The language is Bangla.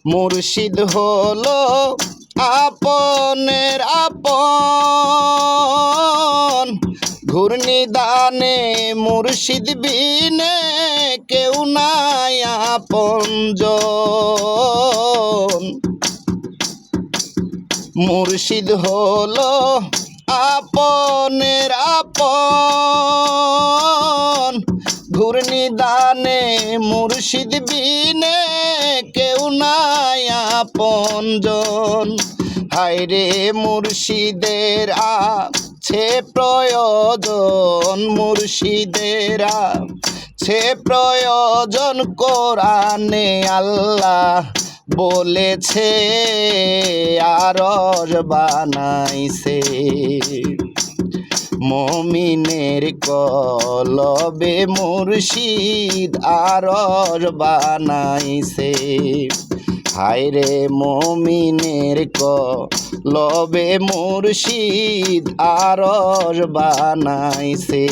মুর্শিদ হলো আপনের আপন, ঘূর্ণিদানে মুর্শিদ বিনে কেউ নাই আপনজন। মুর্শিদ হলো আপনের আপন, ঘূর্ণিদানে মুর্শিদ বিনে কেউ নাই আপনজন। হায়রে মুর্শিদের আছে প্রয়োজন, মুর্শিদের আছে প্রয়োজন। কোরআনে আল্লাহ বলেছে আরশ বানাইছে, মুমিনের কলবে মুর্শিদ আরশ বানাইছে। হায়রে মুমিনের কলবে মুর্শিদ আরশ বানাইছে।